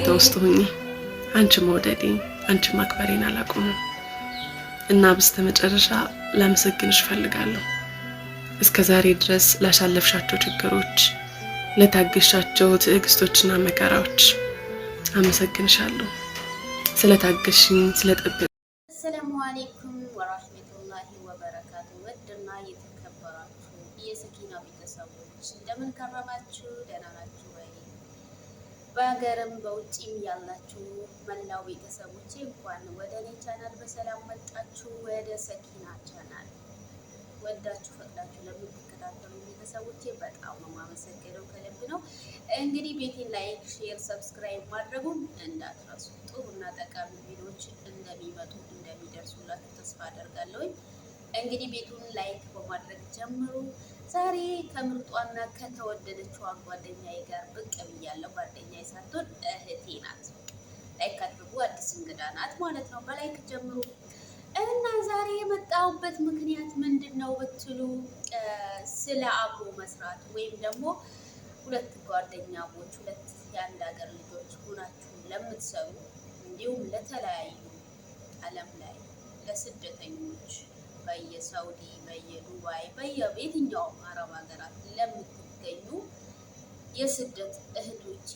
ተውስጥ ሆኜ አንቺ መውደዴን አንቺ ማክበሬን አላቆምም እና በስተመጨረሻ ላመሰግንሽ ፈልጋለሁ። እስከ ዛሬ ድረስ ላሳለፍሻቸው ችግሮች፣ ለታገሻቸው ትዕግስቶችና መከራዎች አመሰግንሻለሁ። ስለታገሽኝ፣ ስለጠበቅሽ። አሰላሙ አለይኩም ወራህመቱላሂ ወበረካቱ። ወድና የተከበራችሁ የሰኪና ቤተሰቦች እንደምን ከረማችሁ? ደህና ናችሁ ወይ? በሀገርም በውጭም ያላችሁ መላው ቤተሰቦቼ እንኳን ወደ እኔ ቻናል በሰላም መጣችሁ። ወደ ሰኪና ቻናል ወዳችሁ ፈቅዳችሁ ለምትከታተሉ ቤተሰቦቼ በጣም ነው የማመሰግነው፣ ከልብ ነው። እንግዲህ ቤቴን ላይክ፣ ሼር፣ ሰብስክራይብ ማድረጉን እንዳትረሱ። ጥሩና ጠቃሚ ቪዲዮዎች እንደሚመጡ እንደሚደርሱላችሁ ተስፋ አደርጋለሁ። እንግዲህ ቤቱን ላይክ በማድረግ ጀምሩ። ዛሬ ከምርጧና ከተወደደችዋ ጓደኛዬ ጋር ብቅ ብያለሁ። ጓደኛዬ ሳትሆን እህቴ ናት። ላይክ አድርጉ። አዲስ እንግዳ ናት ማለት ነው። በላይክ ጀምሩ። እና ዛሬ የመጣሁበት ምክንያት ምንድን ነው ብትሉ ስለ አብሮ መስራት ወይም ደግሞ ሁለት ጓደኛሞች፣ ሁለት የአንድ ሀገር ልጆች ሆናችሁ ለምትሰሩ እንዲሁም ለተለያዩ ዓለም ላይ ለስደተኞች በየሳውዲ፣ በየዱባይ፣ በየትኛውም አረብ ሀገራት ለምትገኙ የስደት እህቶቼ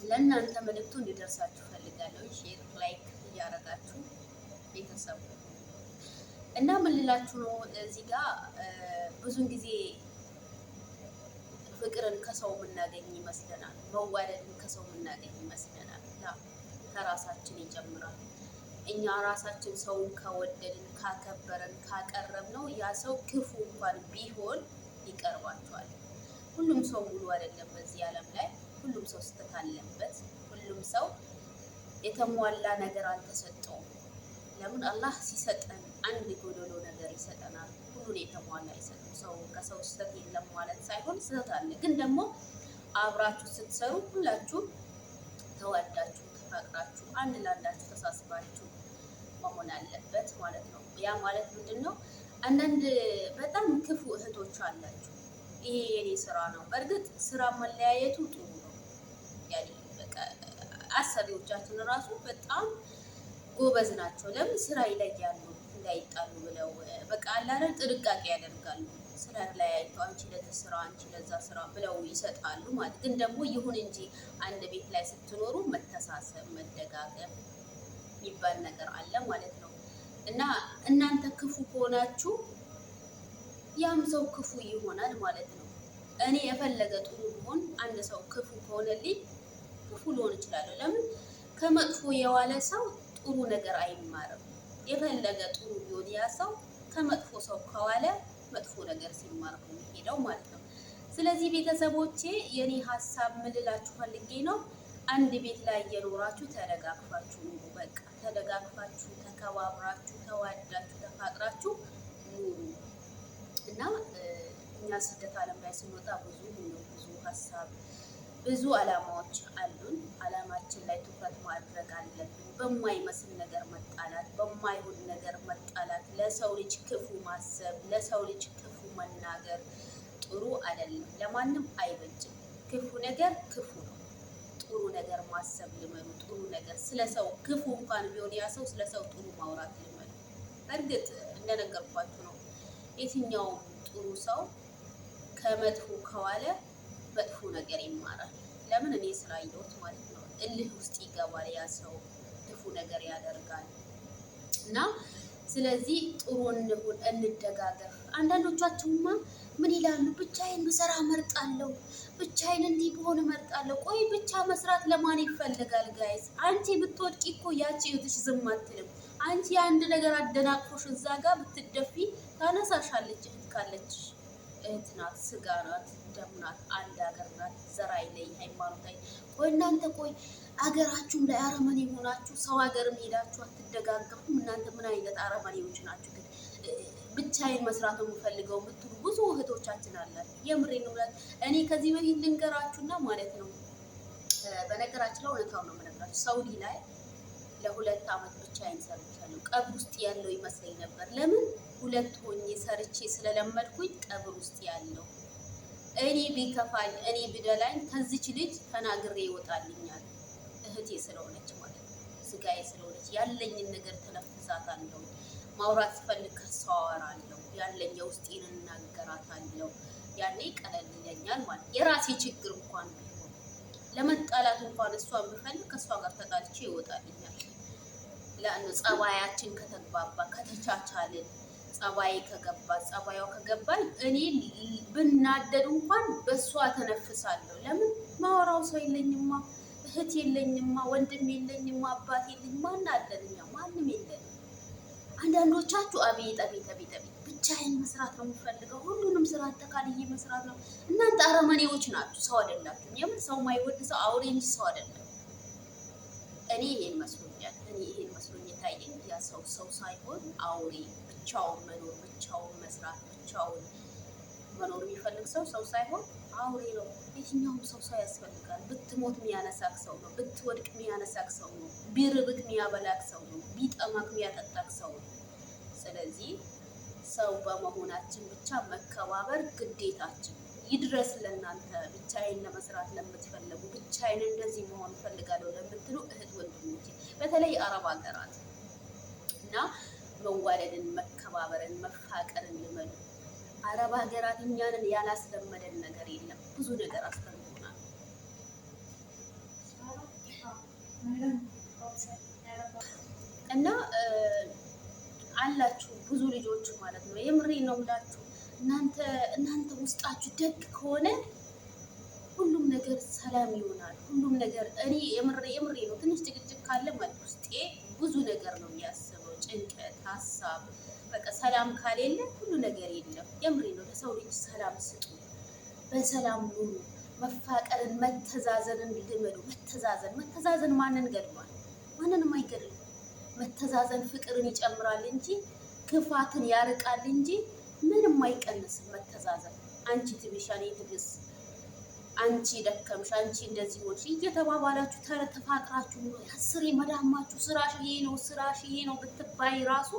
ለእናንተ መልእክቱ እንዲደርሳችሁ ፈልጋለሁ። ሼር ላይክ እያደረጋችሁ ቤተሰቡ እና ምን ልላችሁ ነው፣ እዚህ ጋር ብዙን ጊዜ ፍቅርን ከሰው የምናገኝ ይመስለናል። መዋደድን ከሰው የምናገኝ ይመስለናል። ከራሳችን ይጀምራል። እኛ ራሳችን ሰውን ከወደድን፣ ካከበረን፣ ካቀረብ ነው ያ ሰው ክፉ እንኳን ቢሆን ይቀርባቸዋል። ሁሉም ሰው ሙሉ አይደለም በዚህ ዓለም ላይ። ሁሉም ሰው ስህተት አለበት። ሁሉም ሰው የተሟላ ነገር አልተሰጠውም። ለምን አላህ ሲሰጠን አንድ ጎደሎ ነገር ይሰጠናል። ሁሉን የተሟላ አይሰጥም። ሰው ከሰው ስህተት የለም ማለት ሳይሆን ስህተት አለ። ግን ደግሞ አብራችሁ ስትሰሩ ሁላችሁ ተዋዳችሁ ተፋቅራችሁ አንድ ላንዳችሁ ተሳስባችሁ መሆን አለበት ማለት ነው። ያ ማለት ምንድን ነው? አንዳንድ በጣም ክፉ እህቶች አላችሁ። ይሄ የኔ ስራ ነው። በእርግጥ ስራ መለያየቱ ጥሩ ነው። ያኔ በቃ አሰሪዎቻችን ራሱ በጣም ጎበዝ ናቸው። ለምን ስራ ይለያሉ እንዳይጣሉ ብለው በቃ አላረን ጥንቃቄ ያደርጋሉ። ስራ ላይ አይተው አንቺ ለዚህ ስራ አንቺ ለዛ ስራ ብለው ይሰጣሉ ማለት። ግን ደግሞ ይሁን እንጂ አንድ ቤት ላይ ስትኖሩ መተሳሰብ፣ መደጋገፍ የሚባል ነገር አለ ማለት ነው። እና እናንተ ክፉ ከሆናችሁ ያም ሰው ክፉ ይሆናል ማለት ነው። እኔ የፈለገ ጥሩ ቢሆን አንድ ሰው ክፉ ከሆነልኝ ክፉ ሊሆን ይችላለሁ። ለምን ከመጥፎ የዋለ ሰው ጥሩ ነገር አይማርም። የፈለገ ጥሩ ቢሆን ያ ሰው ከመጥፎ ሰው ከዋለ መጥፎ ነገር ሲማር ነው የሚሄደው ማለት ነው። ስለዚህ ቤተሰቦቼ የኔ ሀሳብ ምልላችሁ ፈልጌ ነው፣ አንድ ቤት ላይ እየኖራችሁ ተደጋግፋችሁ ኑሩ። በቃ ተደጋግፋችሁ፣ ተከባብራችሁ፣ ተዋዳችሁ፣ ተፋቅራችሁ ኑሩ እና እኛ ስደት ዓለም ላይ ስንወጣ ብዙ ሀሳብ ብዙ አላማዎች አሉን። አላማችን ላይ ትኩረት ማድረግ አለብን። በማይመስል ነገር መጣላት፣ በማይሆን ነገር መጣላት፣ ለሰው ልጅ ክፉ ማሰብ፣ ለሰው ልጅ ክፉ መናገር ጥሩ አይደለም። ለማንም አይበጅም። ክፉ ነገር ክፉ ነው። ጥሩ ነገር ማሰብ ልመዱ። ጥሩ ነገር ስለ ሰው ክፉ እንኳን ቢሆን ያ ሰው ስለ ሰው ጥሩ ማውራት ልመዱ። በእርግጥ እንደነገርኳችሁ ነው። የትኛውም ጥሩ ሰው ከመጥፎ ከዋለ መጥፎ ነገር ይማራል። ለምን እኔ ስላየሁት ማለት ነው። እልህ ውስጥ ይገባል ያ ሰው፣ ክፉ ነገር ያደርጋል። እና ስለዚህ ጥሩ እንሁን፣ እንደጋገፍ። አንዳንዶቻችሁማ ምን ይላሉ? ብቻዬን ብሰራ እመርጣለሁ፣ ብቻዬን እንዲህ ብሆን እመርጣለሁ። ቆይ ብቻ መስራት ለማን ይፈልጋል ጋይስ? አንቺ ብትወድቂ እኮ ያቺ እህትሽ ዝም አትልም። አንቺ የአንድ ነገር አደናቅፎሽ እዛ ጋር ብትደፊ ታነሳሻለች። እህት ካለች እህት ናት፣ ስጋ ናት፣ ደም ናት፣ አንድ ሀገር ናት። ዘር አይለይ፣ ሃይማኖት አይ። ቆይ እናንተ ቆይ አገራችሁም ላይ አረመኔ ሆናችሁ ሰው ሀገርም ሄዳችሁ አትደጋገፉም? እናንተ ምን አይነት አረመኔዎች ናችሁ? ግን ብቻዬን መስራት ነው የምፈልገው የምትሉ ብዙ እህቶቻችን አላችሁ። የምሬን ነው። እኔ ከዚህ በፊት ልንገራችሁና ማለት ነው፣ በነገራችን ላይ እውነታው ነው የምነግራችሁ። ሳውዲ ላይ ለ2 ዓመት ብቻዬን ሰርቻለሁ። ቀብር ውስጥ ያለው ይመስለኝ ነበር። ለምን ሁለት ሆኜ ሰርቼ ስለለመድኩኝ ቀብር ውስጥ ያለው እኔ ቢከፋኝ እኔ ብደላኝ ከዚች ልጅ ተናግሬ ይወጣልኛል። ያለኝን ነገር ተነፍሳታለሁ። ማውራት ስፈልግ ከሷ አወራለሁ። ያለኝ የውስጤን እናገራታለሁ። ያኔ ቀለል ይለኛል ማለት የራሴ ችግር እንኳን ቢሆን ለመጣላት እንኳን እሷን ብፈልግ ከእሷ ጋር ተጣልቼ ይወጣልኛል። ለአንዱ ጸባያችን ከተግባባ ከተቻቻልን ጸባይ ከገባ ጸባያው ከገባኝ እኔ ብናደድ እንኳን በእሷ ተነፍሳለሁ። ለምን ማወራው ሰው የለኝማ፣ እህት የለኝማ፣ ወንድም የለኝማ፣ አባት የለኝማ። ማን አለንኛ? ማንም የለንም። አንዳንዶቻችሁ አቤት አቤት አቤት አቤት ብቻዬን መስራት ነው የምፈልገው፣ ሁሉንም ስራ አጠቃልዬ መስራት ነው። እናንተ አረመኔዎች ናችሁ፣ ሰው አይደላችሁም። የምን ሰው ማይወድ ሰው አውሬ እንጂ ሰው አይደለም። እኔ ይሄን መስሎኛል። እኔ ይሄን መስሎኝ የታየኝ ያ ሰው ሰው ሳይሆን አውሬ፣ ብቻውን መኖር፣ ብቻውን መስራት፣ ብቻውን መኖር የሚፈልግ ሰው ሰው ሳይሆን አውሬ ነው። የትኛውም ሰው ያስፈልጋል። ብትሞት የሚያነሳክ ሰው ነው። ብትወድቅ የሚያነሳክ ሰው ነው። ቢርብክ የሚያበላክ ሰው ነው። ቢጠማክ የሚያጠጣክ ሰው ነው። ስለዚህ ሰው በመሆናችን ብቻ መከባበር ግዴታችን። ይድረስ ለእናንተ ብቻዬን ለመስራት ለምትፈልጉ፣ ብቻዬን እንደዚህ መሆን ፈልጋለሁ ለምትሉ እህት ወንድሞቼ፣ በተለይ አረብ ሀገራት እና መዋደድን፣ መከባበርን፣ መፋቀርን ልመዱ። አረብ ሀገራት እኛንን ያላስለመደን ነገር የለም። ብዙ ነገር አስተምሮናል። እና አላችሁ ብዙ ልጆች ማለት ነው። የምሬ ነው የምላችሁ። እናንተ ውስጣችሁ ደግ ከሆነ ሁሉም ነገር ሰላም ይሆናል። ሁሉም ነገር እኔ የምሬ ነው። ትንሽ ጭቅጭቅ ካለ ማለት ውስጤ ብዙ ነገር ነው የሚያስበው፣ ጭንቀት፣ ሀሳብ። በቃ ሰላም ካሌለ ሁሉ ነገር የለም። የምሬ ነው። ለሰው ልጅ ሰላም ስጡ፣ በሰላም ኑሩ። መፋቀርን፣ መተዛዘንን ልመዱ። መተዛዘን ማንን ገድሏል? ማንንም አይገድልም። መተዛዘን ፍቅርን ይጨምራል እንጂ ክፋትን ያርቃል እንጂ ምንም አይቀንስም። መተዛዘን አንቺ ትብሽ እኔ ትብስ፣ አንቺ ደከምሽ፣ አንቺ እንደዚህ ሆንሽ እየተባባላችሁ ተፋቅራችሁ አስሬ መዳማችሁ ስራሽ ይሄ ነው ስራሽ ይሄ ነው ብትባይ ራሱ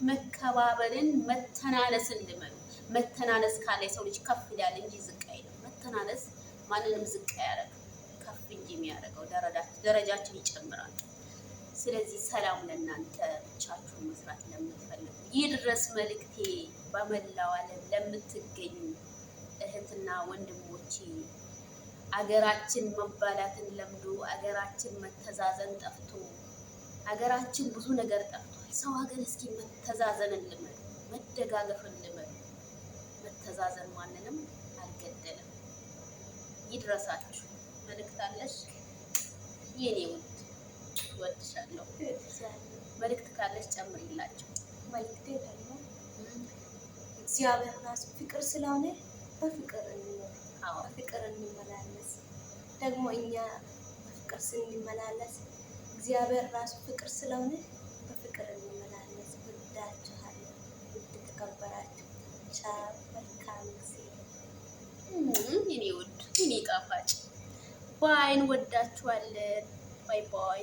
መከባበርን፣ መተናነስን ልመዱ። መተናነስ ካለ የሰው ልጅ ከፍ ይላል እንጂ ዝቅ አይልም። መተናነስ ማንንም ዝቅ አያደርግም፣ ከፍ እንጂ የሚያደርገው ደረጃችን ይጨምራል። ስለዚህ ሰላም ለእናንተ፣ ብቻችሁን መስራት ለምትፈልጉ ይድረስ መልእክቴ በመላው ዓለም ለምትገኙ እህትና ወንድሞቼ። አገራችን መባላትን ለምዶ፣ አገራችን መተዛዘን ጠፍቶ፣ አገራችን ብዙ ነገር ጠፍቷል። ሰው ሀገር እስኪ መተዛዘንን ልመዱ፣ መደጋገፍን ልመዱ። መተዛዘን ማንንም አልገደለም። ይድረሳችሁ። መልእክት አለሽ የኔ ውድ? እወድሻለሁ። መልእክት ካለሽ ጨምሪላቸው። መልእክቴ ደግሞ እግዚአብሔር ራሱ ፍቅር ስለሆነ በፍቅር እንኖር፣ በፍቅር እንመላለስ። ደግሞ እኛ በፍቅር ስንመላለስ እግዚአብሔር ራሱ ፍቅር ስለሆነ በፍቅር እንመላለስ። ወዳችኋለሁ። ውድ ተከበራችሁ። ቻው፣ መልካም ጊዜ። የኔ ውድ፣ የኔ ጣፋጭ፣ ባይን ወዳችኋለን። ባይ ባይ።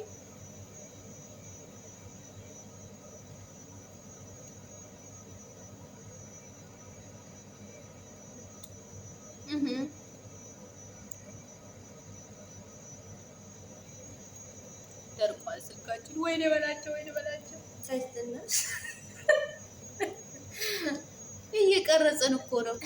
ደርቋል ስልካችን። ወይኔ በላቸው፣ ወይኔ በላቸው። ሳይስተነስ እየቀረጽን እኮ ነው።